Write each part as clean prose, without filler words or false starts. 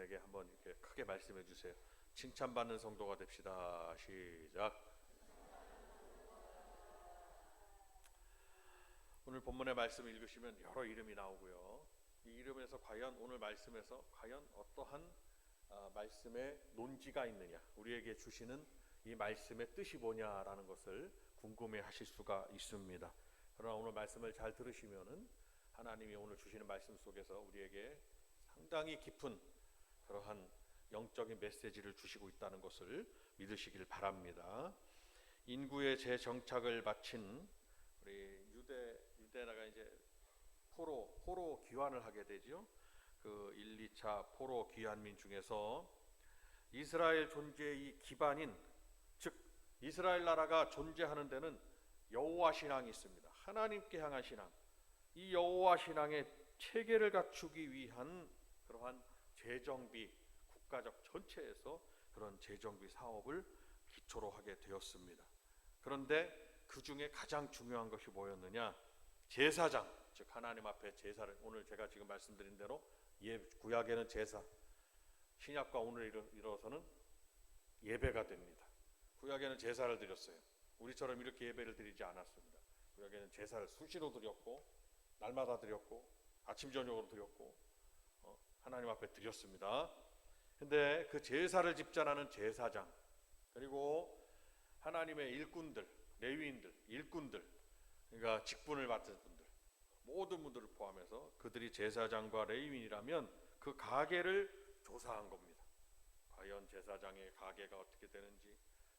분에게 한번 이렇게 크게 말씀해 주세요. 칭찬받는 성도가 됩시다. 시작. 오늘 본문의 말씀을 읽으시면 여러 이름이 나오고요. 이 이름에서 과연 오늘 말씀에서 과연 어떠한 말씀의 논지가 있느냐, 우리에게 주시는 이 말씀의 뜻이 뭐냐라는 것을 궁금해하실 수가 있습니다. 그러나 오늘 말씀을 잘 들으시면은 하나님이 오늘 주시는 말씀 속에서 우리에게 상당히 깊은 그러한 영적인 메시지를 주시고 있다는 것을 믿으시길 바랍니다. 인구의 재정착을 마친 우리 유대나가 이제 포로 귀환을 하게 되죠. 그 1, 2차 포로 귀환민 중에서 이스라엘 존재의 기반인, 즉 이스라엘 나라가 존재하는 데는 여호와 신앙이 있습니다. 하나님께 향한 신앙. 이 여호와 신앙의 체계를 갖추기 위한 그러한 재정비, 국가적 전체에서 그런 재정비 사업을 기초로 하게 되었습니다. 그런데 그 중에 가장 중요한 것이 뭐였느냐? 제사장, 즉 하나님 앞에 제사를, 오늘 제가 지금 말씀드린 대로 구약에는 제사, 신약과 오늘 이뤄서는 예배가 됩니다. 구약에는 제사를 드렸어요. 우리처럼 이렇게 예배를 드리지 않았습니다. 구약에는 제사를 수시로 드렸고 날마다 드렸고 아침 저녁으로 드렸고 하나님 앞에 드렸습니다. 근데 그 제사를 집전하는 제사장, 그리고 하나님의 일꾼들, 레위인들, 일꾼들, 그러니까 직분을 맡은 분들, 모든 분들을 포함해서 그들이 제사장과 레위인이라면 그 가계를 조사한 겁니다. 과연 제사장의 가계가 어떻게 되는지,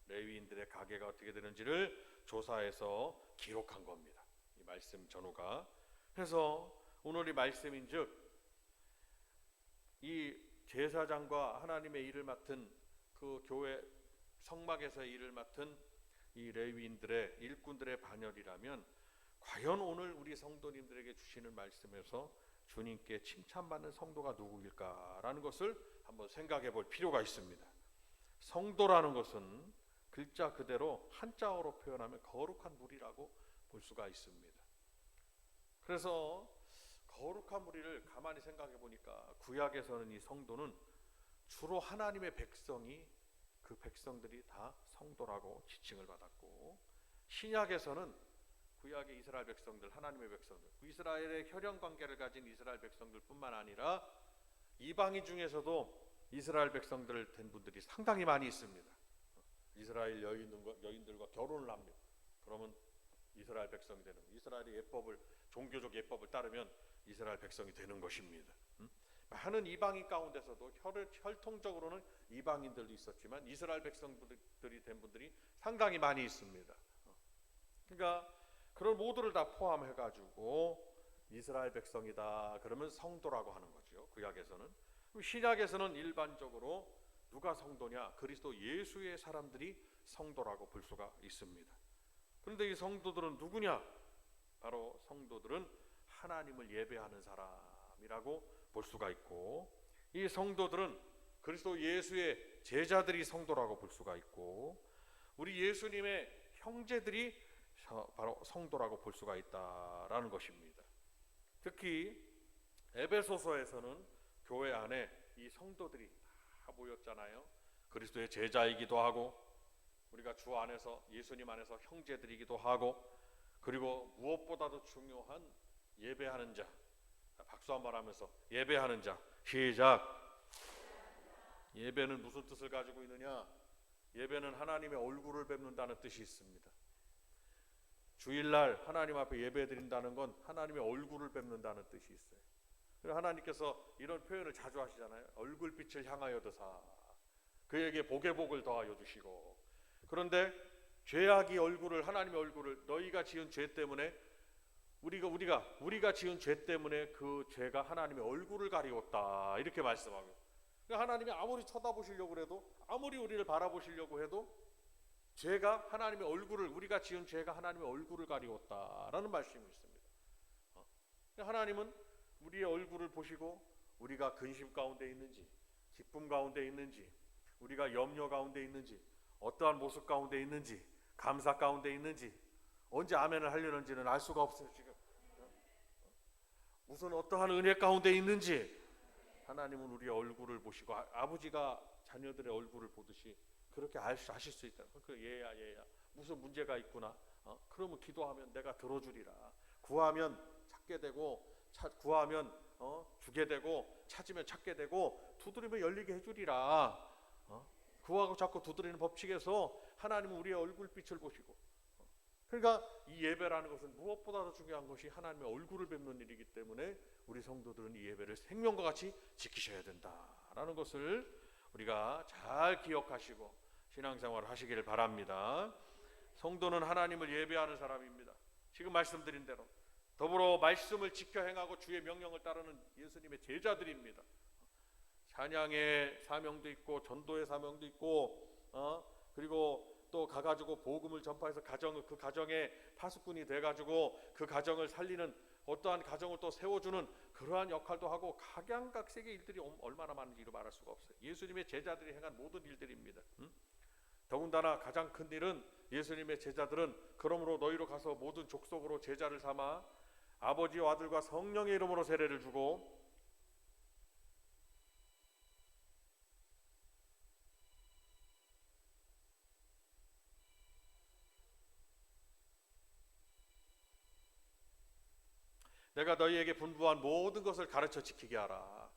레위인들의 가계가 어떻게 되는지를 조사해서 기록한 겁니다. 이 말씀 전후가. 그래서 오늘 이 말씀인즉 이 제사장과 하나님의 일을 맡은 그 교회 성막에서의 일을 맡은 이 레위인들의 일꾼들의 반열이라면 과연 오늘 우리 성도님들에게 주시는 말씀에서 주님께 칭찬받는 성도가 누구일까라는 것을 한번 생각해 볼 필요가 있습니다. 성도라는 것은 글자 그대로 한자어로 표현하면 거룩한 무리라고 볼 수가 있습니다. 그래서 거룩한 무리를 가만히 생각해 보니까 구약에서는 이 성도는 주로 하나님의 백성이, 그 백성들이 다 성도라고 지칭을 받았고, 신약에서는 구약의 이스라엘 백성들, 하나님의 백성들, 이스라엘의 혈연 관계를 가진 이스라엘 백성들뿐만 아니라 이방인 중에서도 이스라엘 백성들 된 분들이 상당히 많이 있습니다. 이스라엘 여인들과 결혼을 합니다. 그러면 이스라엘 백성이 되는, 이스라엘의 예법을, 종교적 예법을 따르면 이스라엘 백성이 되는 것입니다. 많은 이방인 가운데서도 혈통적으로는 이방인들도 있었지만 이스라엘 백성들이 된 분들이 상당히 많이 있습니다. 그러니까 그런 모두를 다 포함해가지고 이스라엘 백성이다 그러면 성도라고 하는 거죠. 구약에서는. 신약에서는 일반적으로 누가 성도냐? 그리스도 예수의 사람들이 성도라고 볼 수가 있습니다. 그런데 이 성도들은 누구냐? 바로 성도들은 하나님을 예배하는 사람이라고 볼 수가 있고, 이 성도들은 그리스도 예수의 제자들이 성도라고 볼 수가 있고, 우리 예수님의 형제들이 바로 성도라고 볼 수가 있다라는 것입니다. 특히 에베소서에서는 교회 안에 이 성도들이 다 모였잖아요. 그리스도의 제자이기도 하고, 우리가 주 안에서, 예수님 안에서 형제들이기도 하고, 그리고 무엇보다도 중요한 예배하는 자. 박수 한번 하면서 예배하는 자. 시작. 예배는 무슨 뜻을 가지고 있느냐? 예배는 하나님의 얼굴을 뵙는다는 뜻이 있습니다. 주일날 하나님 앞에 예배 드린다는 건 하나님의 얼굴을 뵙는다는 뜻이 있어요. 하나님께서 이런 표현을 자주 하시잖아요. 얼굴빛을 향하여 드사 그에게 복의 복을 더하여 주시고. 그런데 죄악이 얼굴을, 하나님의 얼굴을, 너희가 지은 죄 때문에, 우리가 지은 죄 때문에 그 죄가 하나님의 얼굴을 가리웠다 이렇게 말씀하고, 그러니까 하나님이 아무리 쳐다보시려고 해도, 아무리 우리를 바라보시려고 해도 죄가 하나님의 얼굴을, 우리가 지은 죄가 하나님의 얼굴을 가리웠다라는 말씀이 있습니다. 하나님은 우리의 얼굴을 보시고 우리가 근심 가운데 있는지, 기쁨 가운데 있는지, 우리가 염려 가운데 있는지, 어떠한 모습 가운데 있는지, 감사 가운데 있는지, 언제 아멘을 하려는지는 알 수가 없어요. 지금 무슨 어떠한 은혜 가운데 있는지 하나님은 우리의 얼굴을 보시고 아버지가 자녀들의 얼굴을 보듯이 그렇게 아실 수 있다. 그 얘야 무슨 문제가 있구나. 그러면 기도하면 내가 들어주리라. 구하면 찾게 되고 구하면 주게 되고 찾으면 찾게 되고 두드리면 열리게 해주리라. 구하고 자꾸 두드리는 법칙에서 하나님은 우리의 얼굴빛을 보시고, 그러니까 이 예배라는 것은 무엇보다도 중요한 것이 하나님의 얼굴을 뵙는 일이기 때문에 우리 성도들은 이 예배를 생명과 같이 지키셔야 된다라는 것을 우리가 잘 기억하시고 신앙생활을 하시기를 바랍니다. 성도는 하나님을 예배하는 사람입니다. 지금 말씀드린 대로 더불어 말씀을 지켜 행하고 주의 명령을 따르는 예수님의 제자들입니다. 찬양의 사명도 있고 전도의 사명도 있고 그리고 또 가가지고 복음을 전파해서 그 가정의 파수꾼이 돼가지고 그 가정을 살리는, 어떠한 가정을 또 세워주는 그러한 역할도 하고 각양각색의 일들이 얼마나 많은지로 말할 수가 없어요. 예수님의 제자들이 행한 모든 일들입니다. 더군다나 가장 큰 일은 예수님의 제자들은 그러므로 너희로 가서 모든 족속으로 제자를 삼아 아버지와 아들과 성령의 이름으로 세례를 주고 내가 너희에게 분부한 모든 것을 가르쳐 지키게 하라.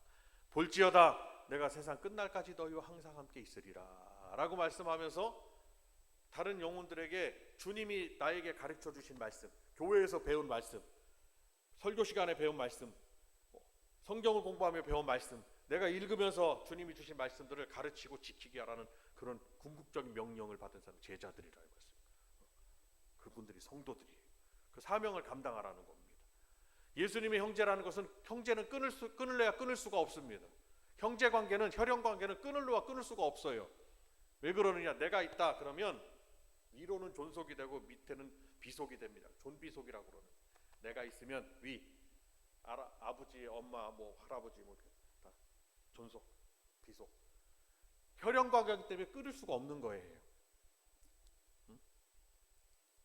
볼지어다 내가 세상 끝날까지 너희와 항상 함께 있으리라 라고 말씀하면서 다른 영혼들에게 주님이 나에게 가르쳐 주신 말씀, 교회에서 배운 말씀, 설교 시간에 배운 말씀, 성경을 공부하며 배운 말씀, 내가 읽으면서 주님이 주신 말씀들을 가르치고 지키게 하라는 그런 궁극적인 명령을 받은 사람, 제자들이라고 했습니다. 그분들이 성도들이에요. 그 사명을 감당하라는 겁니다. 예수님의 형제라는 것은, 형제는 끊을래야 끊을 수가 없습니다. 형제 관계는, 혈연 관계는 끊을래야 끊을 수가 없어요. 왜 그러느냐? 내가 있다 그러면 위로는 존속이 되고 밑에는 비속이 됩니다. 존비속이라고 그러는. 내가 있으면 위, 아버지, 엄마, 할아버지 다 존속, 비속. 혈연 관계이기 때문에 끊을 수가 없는 거예요.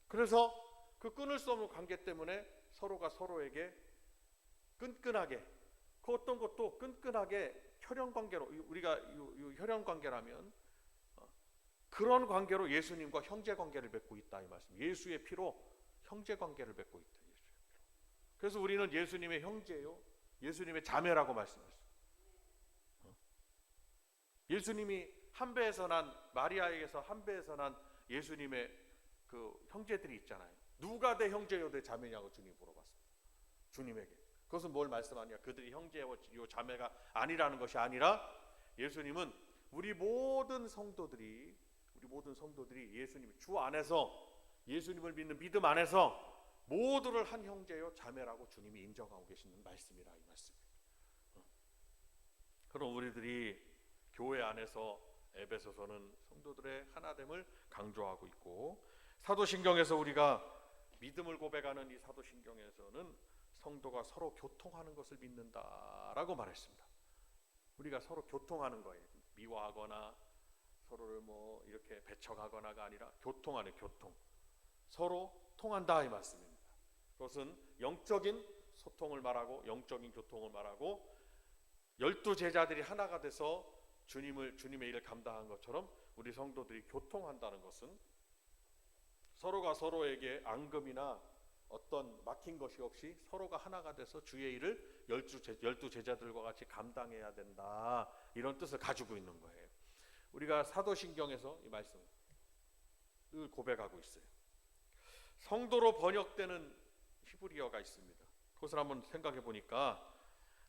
그래서 그 끊을 수 없는 관계 때문에 서로가 서로에게 끈끈하게, 그 어떤 것도 끈끈하게 혈연 관계로, 우리가 혈연 관계라면 그런 관계로 예수님과 형제 관계를 맺고 있다 이 말씀. 예수의 피로 형제 관계를 맺고 있다. 그래서 우리는 예수님의 형제요, 예수님의 자매라고 말씀했어요. 예수님이 한 배에서 난, 마리아에게서 한 배에서 난 예수님의 그 형제들이 있잖아요. 누가 내 형제요 내 자매냐고 주님이 물어봤습니다. 주님에게. 그것은 뭘 말씀하냐? 그들이 형제요 자매가 아니라는 것이 아니라 예수님은 우리 모든 성도들이 예수님 주 안에서, 예수님을 믿는 믿음 안에서 모두를 한 형제요 자매라고 주님이 인정하고 계시는 말씀이라 이 말씀입니다. 그럼 우리들이 교회 안에서 에베소서는 성도들의 하나됨을 강조하고 있고, 사도신경에서 우리가 믿음을 고백하는 이 사도신경에서는 성도가 서로 교통하는 것을 믿는다라고 말했습니다. 우리가 서로 교통하는 거예요. 미워하거나 서로를 이렇게 배척하거나가 아니라 교통하는, 교통. 서로 통한다 이 말씀입니다. 그것은 영적인 소통을 말하고 영적인 교통을 말하고, 12제자들이 하나가 돼서 주님의 일을 감당한 것처럼 우리 성도들이 교통한다는 것은 서로가 서로에게 앙금이나 어떤 막힌 것이 없이 서로가 하나가 돼서 주의 일을 12제자들과 같이 감당해야 된다, 이런 뜻을 가지고 있는 거예요. 우리가 사도신경에서 이 말씀을 늘 고백하고 있어요. 성도로 번역되는 히브리어가 있습니다. 그것을 한번 생각해 보니까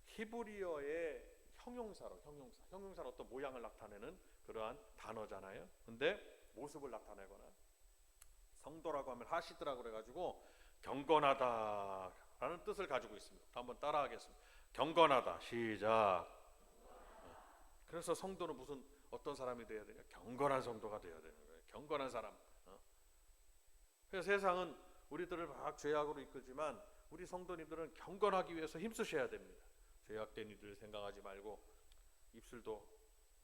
히브리어의 형용사는 어떤 모양을 나타내는 그러한 단어잖아요. 근데 모습을 나타내거나, 성도라고 하면 하시드라고 그래가지고 경건하다라는 뜻을 가지고 있습니다. 한번 따라하겠습니다. 경건하다. 시작. 그래서 성도는 어떤 사람이 되어야 되냐? 경건한 성도가 되어야 되는 거예요. 경건한 사람. 그래서 세상은 우리들을 막 죄악으로 이끌지만 우리 성도님들은 경건하기 위해서 힘쓰셔야 됩니다. 죄악된 이들을 생각하지 말고 입술도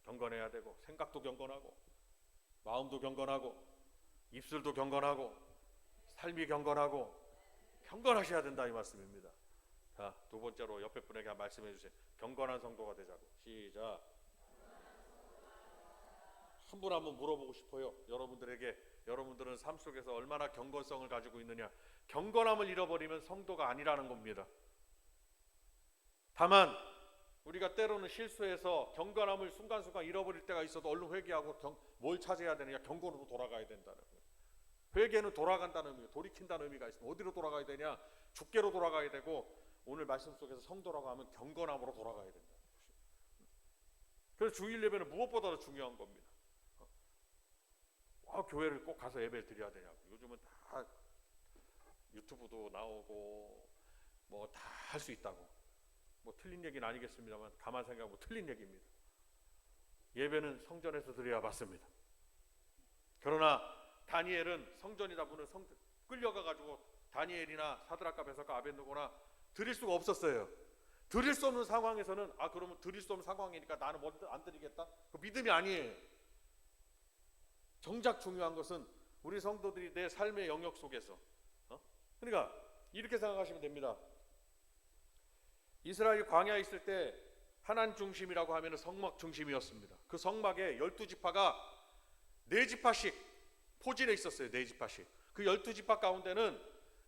경건해야 되고, 생각도 경건하고, 마음도 경건하고, 입술도 경건하고, 삶이 경건하고, 경건하셔야 된다 이 말씀입니다. 자, 두 번째로 옆에 분에게 말씀해 주세요. 경건한 성도가 되자고. 시작. 한 분 한 분 물어보고 싶어요. 여러분들은 삶 속에서 얼마나 경건성을 가지고 있느냐. 경건함을 잃어버리면 성도가 아니라는 겁니다. 다만 우리가 때로는 실수해서 경건함을 순간순간 잃어버릴 때가 있어도 얼른 회개하고 뭘 찾아야 되느냐. 경건으로 돌아가야 된다는 거예요. 회개는 돌아간다는 의미, 돌이킨다는 의미가 있습니다. 어디로 돌아가야 되냐? 주께로 돌아가야 되고, 오늘 말씀 속에서 성도라고 하면 경건함으로 돌아가야 된다는 것입니다. 그래서 주일 예배는 무엇보다도 중요한 겁니다. 교회를 꼭 가서 예배를 드려야 되냐고. 요즘은 다 유튜브도 나오고 뭐 다 할 수 있다고. 뭐 틀린 얘기는 아니겠습니다만 가만 생각하면 틀린 얘기입니다. 예배는 성전에서 드려야 맞습니다. 그러나 다니엘은 성전이다 보는 끌려가가지고 다니엘이나 사드락과 메삭과 아벳느고나 드릴 수가 없었어요. 드릴 수 없는 상황에서는 그러면 드릴 수 없는 상황이니까 나는 먼저 안 드리겠다? 그 믿음이 아니에요. 정작 중요한 것은 우리 성도들이 내 삶의 영역 속에서 그러니까 이렇게 생각하시면 됩니다. 이스라엘 광야에 있을 때 하나님 중심이라고 하면 성막 중심이었습니다. 그 성막에 12지파가 4지파씩 포진해 있었어요. 4지파씩. 그 12지파 가운데는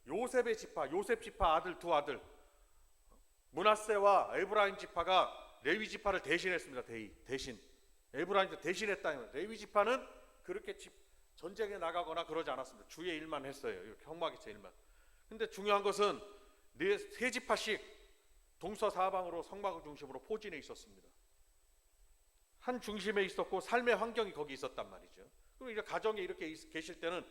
요셉의 지파, 요셉 지파 아들 두 아들 므낫세와 에브라임 지파가 레위 지파를 대신했습니다. 대신 에브라임도 대신했다. 레위 지파는 그렇게 전쟁에 나가거나 그러지 않았습니다. 주의 일만 했어요. 이렇게 형막에서 일만. 근데 중요한 것은 3지파씩 동서사방으로 성막을 중심으로 포진해 있었습니다. 한 중심에 있었고 삶의 환경이 거기 있었단 말이죠. 그리고 이제 가정에 이렇게 계실 때는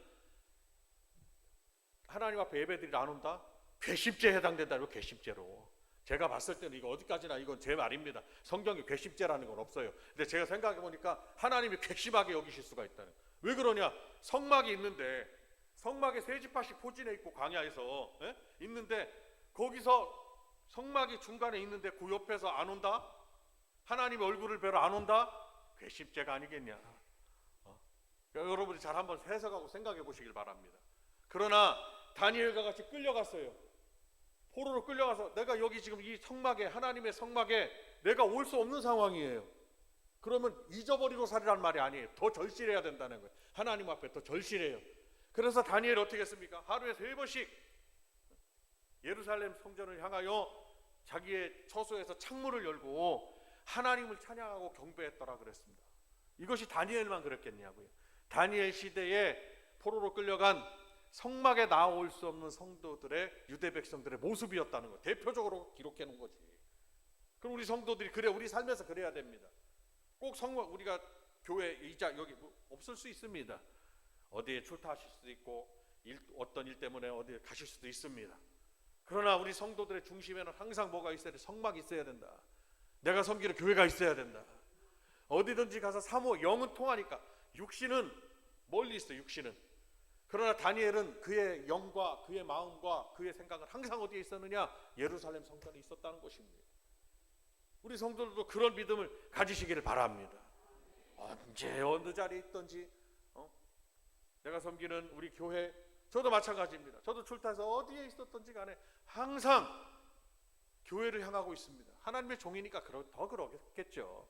하나님 앞에 예배드리러 안 온다? 괘씸죄에 해당된다고. 괘씸죄로. 제가 봤을 때는 이거 어디까지나 이건 제 말입니다. 성경에 괘씸죄라는 건 없어요. 근데 제가 생각해 보니까 하나님이 괘씸하게 여기실 수가 있다는. 왜 그러냐? 성막이 있는데 성막에 3지파씩 포진해 있고 광야에서 있는데 거기서 성막이 중간에 있는데 그 옆에서 안 온다? 하나님의 얼굴을 뵈러 안 온다? 괘씸죄가 아니겠냐? 그러니까 여러분이 잘 한번 해석하고 생각해 보시길 바랍니다. 그러나 다니엘과 같이 끌려갔어요. 포로로 끌려가서 내가 여기 지금 이 성막에 하나님의 성막에 내가 올 수 없는 상황이에요. 그러면 잊어버리고 살이란 말이 아니에요. 더 절실해야 된다는 거예요. 하나님 앞에 더 절실해요. 그래서 다니엘이 어떻게 했습니까? 하루에 3번씩 예루살렘 성전을 향하여 자기의 처소에서 창문을 열고 하나님을 찬양하고 경배했더라 그랬습니다. 이것이 다니엘만 그랬겠냐고요. 다니엘 시대에 포로로 끌려간 성막에 나올 수 없는 성도들의 유대 백성들의 모습이었다는 거 대표적으로 기록해 놓은 거지. 그럼 우리 성도들이 우리 삶에서 그래야 됩니다. 꼭 성막 우리가 교회 이자 여기 없을 수 있습니다. 어디에 출타하실 수도 있고 어떤 일 때문에 어디에 가실 수도 있습니다. 그러나 우리 성도들의 중심에는 항상 뭐가 있어야 돼? 성막이 있어야 된다. 내가 섬기는 교회가 있어야 된다. 어디든지 가서 사모 영은 통하니까 육신은 멀리 있어. 육신은. 그러나 다니엘은 그의 영과 그의 마음과 그의 생각은 항상 어디에 있었느냐? 예루살렘 성전에 있었다는 것입니다. 우리 성도들도 그런 믿음을 가지시기를 바랍니다. 언제 어느 자리에 있든지 내가 섬기는 우리 교회 저도 마찬가지입니다. 저도 출타해서 어디에 있었든지 간에 항상 교회를 향하고 있습니다. 하나님의 종이니까 더 그러겠죠.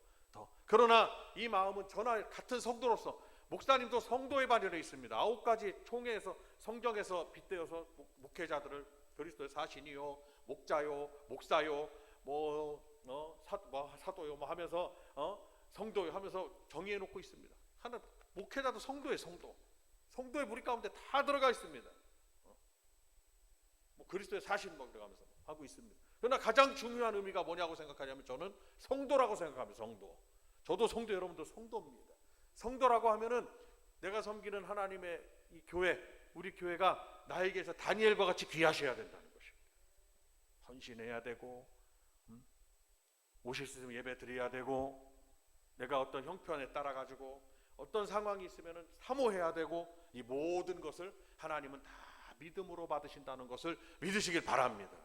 그러나 이 마음은 저나 같은 성도로서 목사님도 성도의 반열에 있습니다. 9가지 총회에서 성경에서 빗대어서 목회자들을 그리스도의 사신이요, 목자요, 목사요, 사도요, 하면서 성도요 하면서 정의해 놓고 있습니다. 하나 목회자도 성도의 성도의 무리 가운데 다 들어가 있습니다. 그리스도의 사신 들어가면서 하고 있습니다. 그러나 가장 중요한 의미가 뭐냐고 생각하냐면 저는 성도라고 생각합니다. 성도. 저도 성도, 여러분도 성도입니다. 성도라고 하면은 내가 섬기는 하나님의 이 교회, 우리 교회가 나에게서 다니엘과 같이 귀하셔야 된다는 것입니다. 헌신해야 되고, 오실 수 있으면 예배 드려야 되고, 내가 어떤 형편에 따라 가지고 어떤 상황이 있으면은 사모해야 되고, 이 모든 것을 하나님은 다 믿음으로 받으신다는 것을 믿으시길 바랍니다.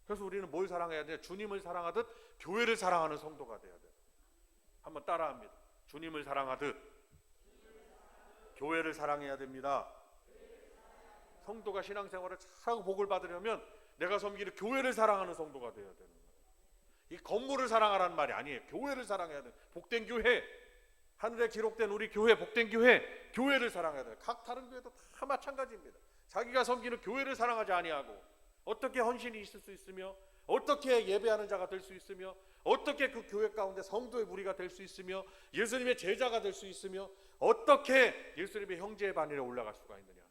그래서 우리는 뭘 사랑해야 돼요? 주님을 사랑하듯 교회를 사랑하는 성도가 돼야 돼요. 한번 따라합니다. 주님을 사랑하듯 교회를 사랑해야 됩니다. 성도가 신앙생활을 잘하고 복을 받으려면 내가 섬기는 교회를 사랑하는 성도가 되어야 되는 거예요. 이 건물을 사랑하라는 말이 아니에요. 교회를 사랑해야 돼요. 복된 교회, 하늘에 기록된 우리 교회, 복된 교회, 교회를 사랑해야 돼요. 각 다른 교회도 다 마찬가지입니다. 자기가 섬기는 교회를 사랑하지 아니하고 어떻게 헌신이 있을 수 있으며, 어떻게 예배하는 자가 될 수 있으며, 어떻게 그 교회 가운데 성도의 무리가 될 수 있으며, 예수님의 제자가 될 수 있으며, 어떻게 예수님의 형제의 반열에 올라갈 수가 있느냐.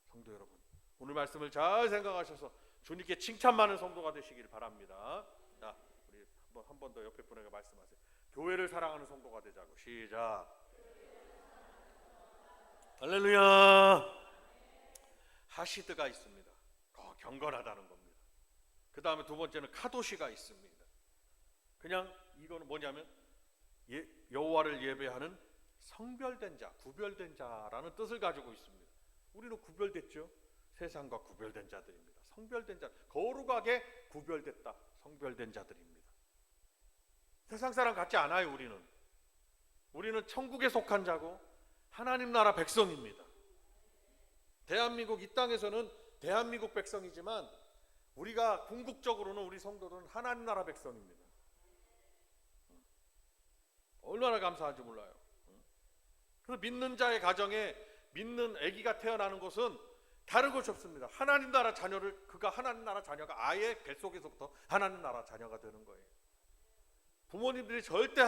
성도 여러분, 오늘 말씀을 잘 생각하셔서 주님께 칭찬 많은 성도가 되시길 바랍니다. 자, 우리 한 번 더 옆에 분에게 말씀하세요. 교회를 사랑하는 성도가 되자고. 시작. 할렐루야. 하시드가 있습니다. 경건하다는 겁니다. 그 다음에 두 번째는 카도시가 있습니다. 그냥 이거는 뭐냐면 여호와를 예배하는 성별된 자, 구별된 자라는 뜻을 가지고 있습니다. 우리는 구별됐죠. 세상과 구별된 자들입니다. 성별된 자, 거룩하게 구별됐다. 성별된 자들입니다. 세상 사람 같지 않아요. 우리는 천국에 속한 자고 하나님 나라 백성입니다. 대한민국 이 땅에서는 대한민국 백성이지만 우리가 궁극적으로는 우리 성도들은 하나님 나라 백성입니다. 얼마나 감사한지 몰라요. 그래서 믿는 자의 가정에 믿는 아기가 태어나는 것은 다른 것이 없습니다. 하나님 나라 자녀를, 그가 하나님 나라 자녀가 아예 뱃속에서부터 하나님 나라 자녀가 되는 거예요. 부모님들이 절대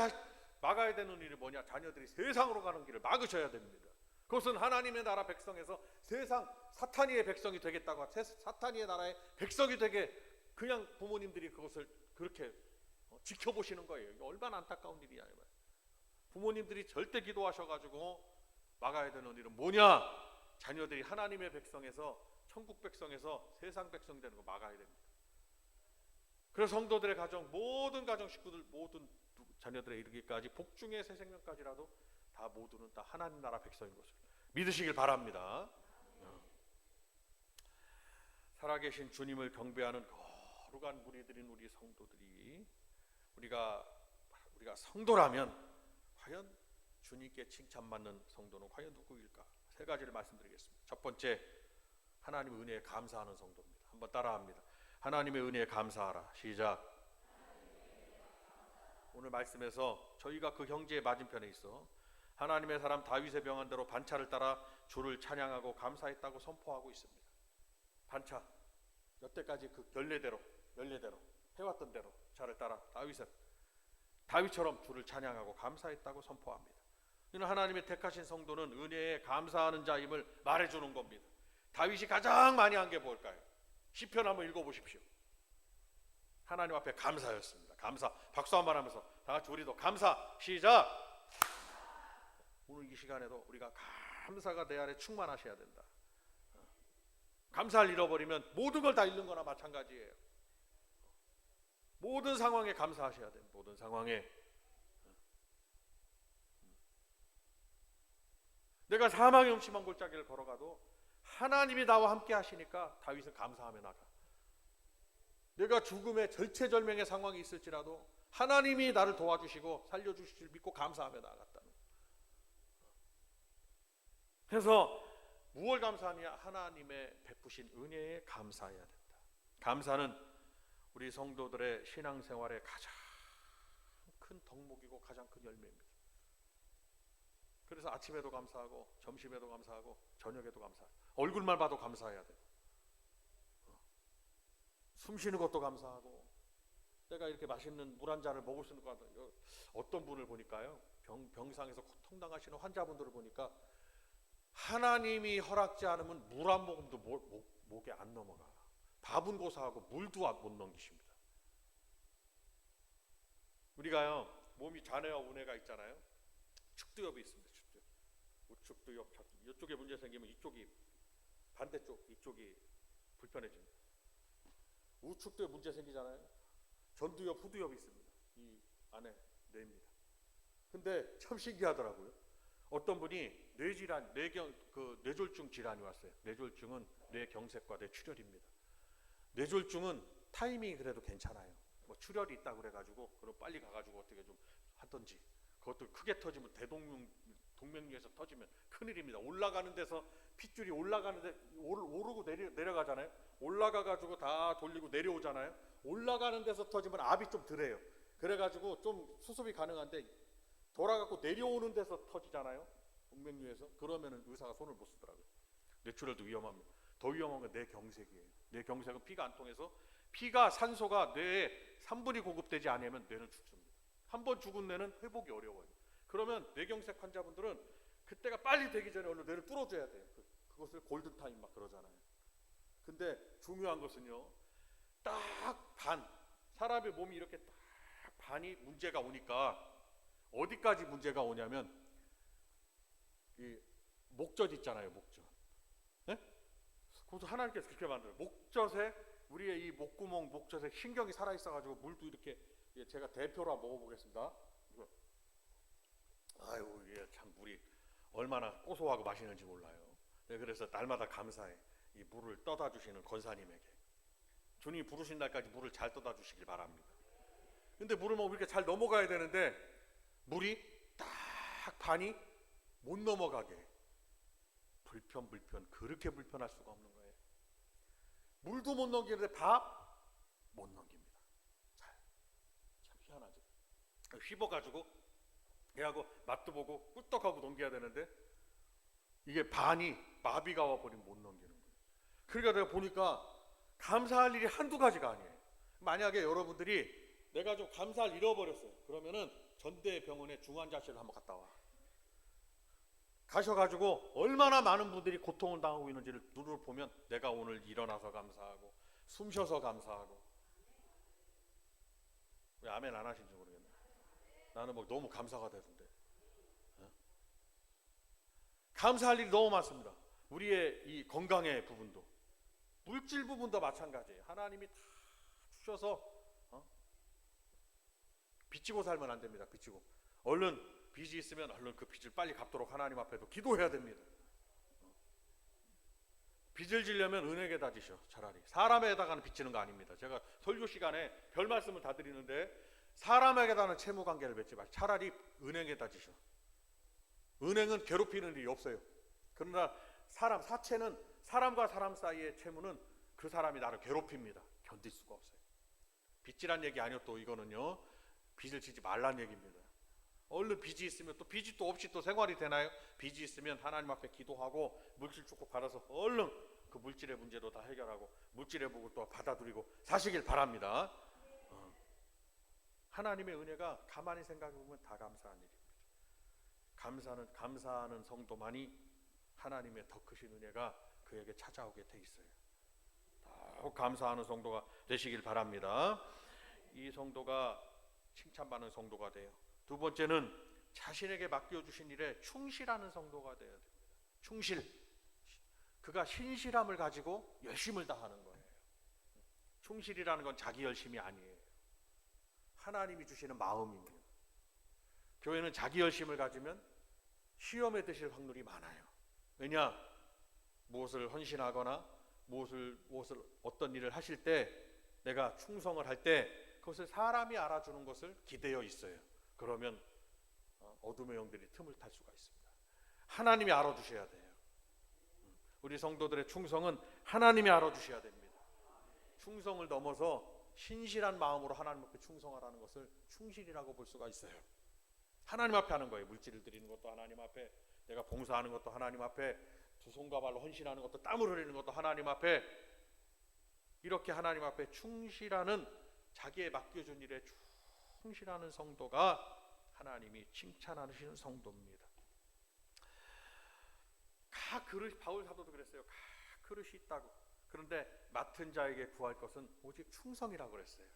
막아야 되는 일이 뭐냐? 자녀들이 세상으로 가는 길을 막으셔야 됩니다. 그것은 하나님의 나라 백성에서 세상 사탄이의 백성이 되겠다고, 사탄이의 나라의 백성이 되게 그냥 부모님들이 그것을 그렇게 지켜보시는 거예요. 얼마나 안타까운 일이냐. 부모님들이 절대 기도하셔가지고 막아야 되는 일은 뭐냐? 자녀들이 하나님의 백성에서, 천국 백성에서 세상 백성이 되는 거 막아야 됩니다. 그래서 성도들의 가정, 모든 가정 식구들, 모든 자녀들의 이르기까지 복중의 새 생명까지라도 다 모두는 다 하나님 나라 백성인 것을 믿으시길 바랍니다. 살아계신 주님을 경배하는 거룩한 무리들인 우리 성도들이, 우리가 성도라면 과연 주님께 칭찬받는 성도는 과연 누구일까? 세 가지를 말씀드리겠습니다. 첫 번째, 하나님의 은혜에 감사하는 성도입니다. 한번 따라합니다. 하나님의 은혜에 감사하라. 시작. 오늘 말씀에서 저희가 그 형제의 맞은편에 있어 하나님의 사람 다윗의 명한대로 반차를 따라 주를 찬양하고 감사했다고 선포하고 있습니다. 반차, 여태까지 그 연례대로 해왔던 대로 차를 따라 다윗처럼 주를 찬양하고 감사했다고 선포합니다. 이는 하나님의 택하신 성도는 은혜에 감사하는 자임을 말해주는 겁니다. 다윗이 가장 많이 한 게 뭘까요? 시편 한번 읽어보십시오. 하나님 앞에 감사였습니다. 감사. 박수 한번 하면서 다 같이 우리도 감사. 시작. 오늘 이 시간에도 우리가 감사가 내 안에 충만하셔야 된다. 감사를 잃어버리면 모든 걸 다 잃는 거나 마찬가지예요. 모든 상황에 감사하셔야 됩니다. 모든 상황에. 내가 사망의 음침한 골짜기를 걸어가도 하나님이 나와 함께 하시니까 다윗은 감사하며 나가. 내가 죽음의 절체절명의 상황이 있을지라도 하나님이 나를 도와주시고 살려주실 줄 믿고 감사하며 나아갔다는. 그래서 무엇을 감사하냐? 하나님의 베푸신 은혜에 감사해야 된다. 감사는 우리 성도들의 신앙생활의 가장 큰 덕목이고 가장 큰 열매입니다. 그래서 아침에도 감사하고 점심에도 감사하고 저녁에도 감사하고 얼굴만 봐도 감사해야 돼요. 숨 쉬는 것도 감사하고, 내가 이렇게 맛있는 물 한 잔을 먹을 수 있는 것 같아요. 어떤 분을 보니까요, 병상에서 고통당하시는 환자분들을 보니까 하나님이 허락지 않으면 물 한 모금도 목에 안 넘어가. 밥은 고사하고 물도 못 넘기십니다. 우리가요, 몸이 좌뇌와 우뇌가 있잖아요. 축두엽이 있습니다. 우측두엽, 이쪽에 문제 생기면 이쪽이, 반대쪽 이쪽이 불편해집니다. 우측두엽 문제 생기잖아요. 전두엽, 후두엽이 있습니다. 이 안에 뇌입니다. 근데 참 신기하더라고요. 어떤 분이 뇌질환, 뇌졸중 질환이 왔어요. 뇌졸중은 뇌경색과 뇌출혈입니다. 뇌졸중은 타이밍이 그래도 괜찮아요. 뭐 출혈이 있다고 그래가지고 그럼 빨리 가가지고 어떻게 좀 하든지, 그것도 크게 터지면 동맥류에서 터지면 큰일입니다. 올라가는 데서 핏줄이 올라가는데 오르고 내려가잖아요. 올라가가지고 다 돌리고 내려오잖아요. 올라가는 데서 터지면 압이 좀 덜해요. 그래가지고 좀 수습이 가능한데 돌아가고 내려오는 데서 터지잖아요. 동맥류에서. 그러면은 의사가 손을 못 쓰더라고요. 뇌출혈도 위험합니다. 더 위험한 건 뇌경색이에요. 뇌경색은 피가 안 통해서 산소가 뇌에 3분이 공급되지 않으면 뇌는 죽습니다. 한 번 죽은 뇌는 회복이 어려워요. 그러면 뇌경색 환자분들은 그때가 빨리 되기 전에 얼른 뇌를 뚫어줘야 돼요. 그것을 골든타임 막 그러잖아요. 근데 중요한 것은요, 딱 사람의 몸이 이렇게 딱 반이 문제가 오니까 어디까지 문제가 오냐면 이 목젖 있잖아요. 목젖. 네? 그것도 하나님께서 그렇게 만들어요. 목젖에 우리의 이 목구멍 목젖에 신경이 살아있어가지고 물도 이렇게, 제가 대표로 한번 먹어보겠습니다. 아유, 이게 참 물이 얼마나 고소하고 맛있는지 몰라요. 네, 그래서 날마다 감사해. 이 물을 떠다 주시는 권사님에게. 주님이 부르신 날까지 물을 잘 떠다 주시길 바랍니다. 근데 물을 먹으면 이렇게 잘 넘어가야 되는데 물이 딱 반이 못 넘어가게 불편 그렇게 불편할 수가 없는 거예요. 물도 못 넘기는데 밥 못 넘깁니다. 참 희한하죠. 휘어가지고 얘하고 맛도 보고 꿀떡하고 넘겨야 되는데 이게 반이 마비가 와버리면 못 넘기는 거예요. 그러니까 내가 보니까 감사할 일이 한두 가지가 아니에요. 만약에 여러분들이 내가 좀 감사를 잃어버렸어요. 그러면은 전대병원에 중환자실을 한번 갔다 와. 가셔가지고 얼마나 많은 분들이 고통을 당하고 있는지를 눈으로 보면 내가 오늘 일어나서 감사하고 숨 쉬어서 감사하고. 왜 아멘 안 하신지 모르겠네. 나는 뭐 너무 감사가 되던데. 감사할 일이 너무 많습니다. 우리의 이 건강의 부분도, 물질 부분도 마찬가지예요. 하나님이 다 주셔서 빚지고 살면 안 됩니다. 빚지고 얼른 빚이 있으면 얼른 그 빚을 빨리 갚도록 하나님 앞에도 기도해야 됩니다. 빚을 지려면 은행에다 지셔. 차라리 사람에다가는 빚지는 거 아닙니다. 제가 설교 시간에 별 말씀을 다 드리는데 사람에게다는 채무 관계를 맺지 마시고 차라리 은행에다 지셔. 은행은 괴롭히는 일이 없어요. 그러나 사체는 사람과 사람 사이의 채무는 그 사람이 나를 괴롭힙니다. 견딜 수가 없어요. 빚지란 얘기 아니요. 또 이거는요, 빚을 지지 말란 얘기입니다. 얼른 빚이 있으면 또 빚이 또 없이 또 생활이 되나요? 빚이 있으면 하나님 앞에 기도하고 물질 축복 받아서 얼른 그 물질의 문제도 다 해결하고 물질의 복을 또 받아들이고 사시길 바랍니다. 하나님의 은혜가 가만히 생각해 보면 다 감사한 일입니다. 감사하는 성도만이 하나님의 더 크신 은혜가 그에게 찾아오게 돼 있어요. 더욱 감사하는 성도가 되시길 바랍니다. 이 성도가 칭찬받는 성도가 돼요. 두 번째는 자신에게 맡겨주신 일에 충실하는 성도가 되어야 됩니다. 충실. 그가 신실함을 가지고 열심을 다하는 거예요. 충실이라는 건 자기 열심이 아니에요. 하나님이 주시는 마음입니다. 교회는 자기 열심을 가지면 시험에 드실 확률이 많아요. 왜냐? 무엇을 헌신하거나 무엇을 어떤 일을 하실 때 내가 충성을 할 때 그것을 사람이 알아주는 것을 기대어 있어요. 그러면 어둠의 영들이 틈을 탈 수가 있습니다. 하나님이 알아주셔야 돼요. 우리 성도들의 충성은 하나님이 알아주셔야 됩니다. 충성을 넘어서 신실한 마음으로 하나님 앞에 충성하라는 것을 충실이라고 볼 수가 있어요. 하나님 앞에 하는 거예요. 물질을 드리는 것도 하나님 앞에, 내가 봉사하는 것도 하나님 앞에, 두 손과 발로 헌신하는 것도, 땀을 흘리는 것도 하나님 앞에, 이렇게 하나님 앞에 충실하는, 자기의 맡겨준 일에 충실하는 성도가 하나님이 칭찬하시는 성도입니다. 각 그릇, 바울 사도도 그랬어요. 각 그릇이 있다고. 그런데 맡은 자에게 구할 것은 오직 충성이라고 그랬어요.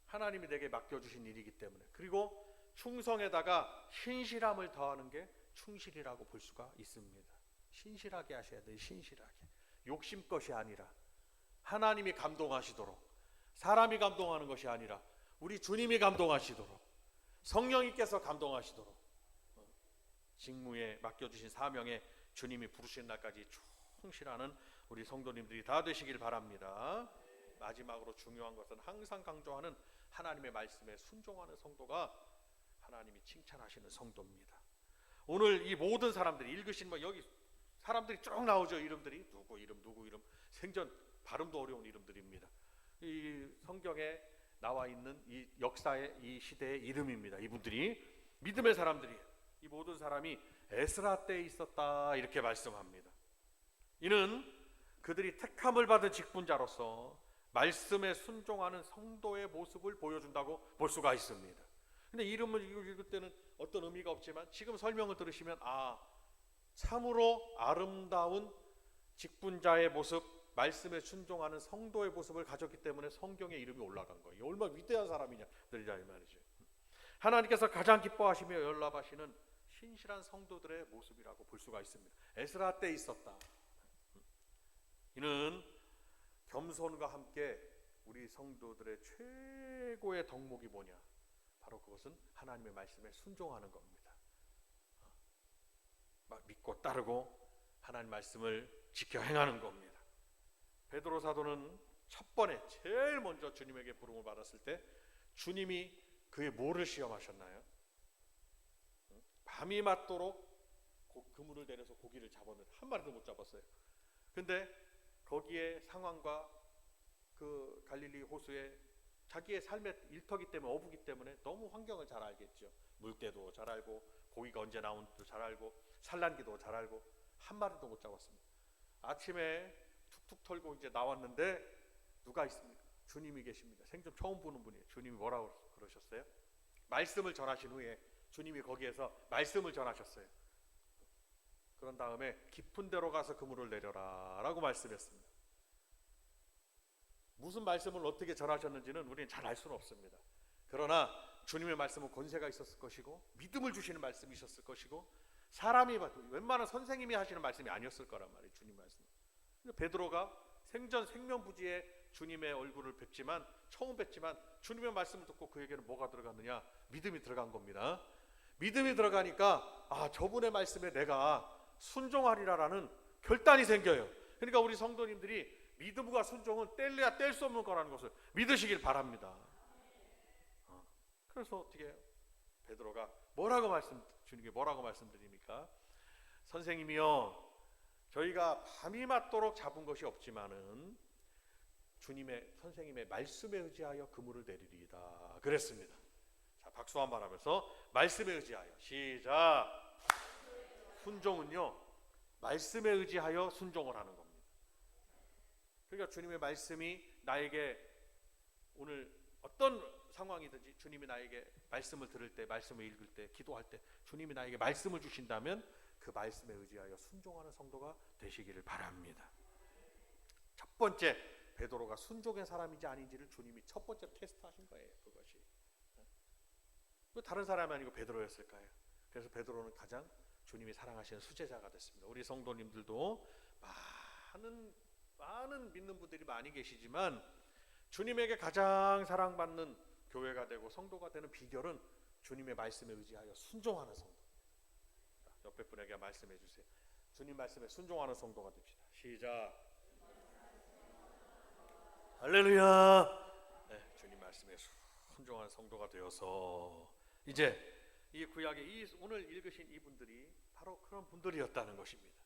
하나님이 내게 맡겨주신 일이기 때문에. 그리고 충성에다가 신실함을 더하는 게 충실이라고 볼 수가 있습니다. 신실하게 하셔야 돼요. 신실하게. 욕심 것이 아니라 하나님이 감동하시도록, 사람이 감동하는 것이 아니라 우리 주님이 감동하시도록, 성령님께서 감동하시도록 직무에 맡겨주신 사명에 주님이 부르신 날까지 충실하는 우리 성도님들이 다 되시길 바랍니다. 마지막으로 중요한 것은 항상 강조하는 하나님의 말씀에 순종하는 성도가 하나님이 칭찬하시는 성도입니다. 오늘 이 모든 사람들이 읽으신 뭐 여기 사람들이 쭉 나오죠. 이름들이 누구 이름 생전 발음도 어려운 이름들입니다. 이 성경에 나와 있는 이 역사의 이 시대의 이름입니다. 이분들이 믿음의 사람들이 이 모든 사람이 에스라 때에 있었다 이렇게 말씀합니다. 이는 그들이 택함을 받은 직분자로서 말씀에 순종하는 성도의 모습을 보여준다고 볼 수가 있습니다. 근데 이름을 읽을 때는 어떤 의미가 없지만 지금 설명을 들으시면 참으로 아름다운 직분자의 모습, 말씀에 순종하는 성도의 모습을 가졌기 때문에 성경에 이름이 올라간 거예요. 얼마나 위대한 사람이냐 들리자 이 말이죠. 하나님께서 가장 기뻐하시며 연락하시는 신실한 성도들의 모습이라고 볼 수가 있습니다. 에스라 때 있었다. 이는 겸손과 함께 우리 성도들의 최고의 덕목이 뭐냐? 바로 그것은 하나님의 말씀에 순종하는 겁니다. 막 믿고 따르고 하나님 말씀을 지켜 행하는 겁니다. 베드로 사도는 첫 번에 제일 먼저 주님에게 부름을 받았을 때 주님이 그의 뭐를 시험하셨나요? 밤이 맞도록 그물을 내려서 고기를 잡았는데 한 마리도 못 잡았어요. 근데 거기에 상황과 그 갈릴리 호수에 자기의 삶의 일터기 때문에 어부기 때문에 너무 환경을 잘 알겠죠. 물때도 잘 알고 고기가 언제 나오는지도 잘 알고 산란기도 잘 알고 한 마리도 못 잡았습니다. 아침에 툭툭 털고 이제 나왔는데 누가 있습니까? 주님이 계십니다. 생전 처음 보는 분이에요. 주님이 뭐라고 그러셨어요? 말씀을 전하신 후에 주님이 거기에서 말씀을 전하셨어요. 그런 다음에 깊은 데로 가서 그물을 내려라 라고 말씀했습니다. 무슨 말씀을 어떻게 전하셨는지는 우리는 잘 알 수는 없습니다. 그러나 주님의 말씀은 권세가 있었을 것이고 믿음을 주시는 말씀이 있었을 것이고 사람이 웬만한 선생님이 하시는 말씀이 아니었을 거란 말이에요. 주님 말씀. 베드로가 생전 생면부지에 주님의 얼굴을 처음 뵙지만 주님의 말씀을 듣고 그에게는 뭐가 들어갔느냐? 믿음이 들어간 겁니다. 믿음이 들어가니까 저분의 말씀에 내가 순종하리라라는 결단이 생겨요. 그러니까 우리 성도님들이 믿음과 순종은 뗄래야 뗄 수 없는 거라는 것을 믿으시길 바랍니다. 그래서 어떻게 해요? 베드로가 주님께 뭐라고 말씀드립니까? 선생님이요, 저희가 밤이 맞도록 잡은 것이 없지만은 선생님의 말씀에 의지하여 그물을 내리리이다 그랬습니다. 자, 박수 한번 하면서 말씀에 의지하여 시작. 순종은요 말씀에 의지하여 순종을 하는 겁니다. 그러니까 주님의 말씀이 나에게 오늘 어떤 상황이든지 주님이 나에게 말씀을 들을 때, 말씀을 읽을 때, 기도할 때 주님이 나에게 말씀을 주신다면 그 말씀에 의지하여 순종하는 성도가 되시기를 바랍니다. 첫 번째, 베드로가 순종의 사람인지 아닌지를 주님이 첫 번째 테스트하신 거예요. 그것이 왜 다른 사람이 아니고 베드로였을까요? 그래서 베드로는 가장 주님이 사랑하시는 수제자가 됐습니다. 우리 성도님들도 많은 믿는 분들이 많이 계시지만 주님에게 가장 사랑받는 교회가 되고 성도가 되는 비결은 주님의 말씀에 의지하여 순종하는 성도. 옆에 분에게 말씀해 주세요. 주님 말씀에 순종하는 성도가 됩시다. 시작. 할렐루야. 네, 주님 말씀에 순종하는 성도가 되어서 이제 이 구약의 오늘 읽으신 이분들이 바로 그런 분들이었다는 것입니다.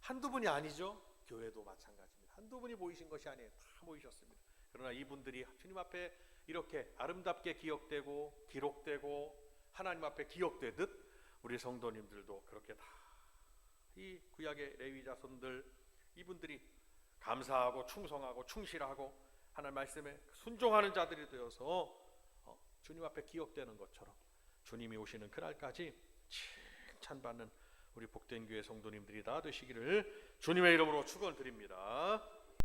한두 분이 아니죠. 교회도 마찬가지입니다. 한두 분이 모이신 것이 아니에요. 다 모이셨습니다. 그러나 이분들이 주님 앞에 이렇게 아름답게 기억되고 기록되고 하나님 앞에 기억되듯 우리 성도님들도 그렇게 다 이 구약의 레위 자손들 이분들이 감사하고 충성하고 충실하고 하나님 말씀에 순종하는 자들이 되어서 주님 앞에 기억되는 것처럼 주님이 오시는 그날까지 칭찬받는 우리 복된 교회 성도님들이 다 되시기를 주님의 이름으로 축원드립니다.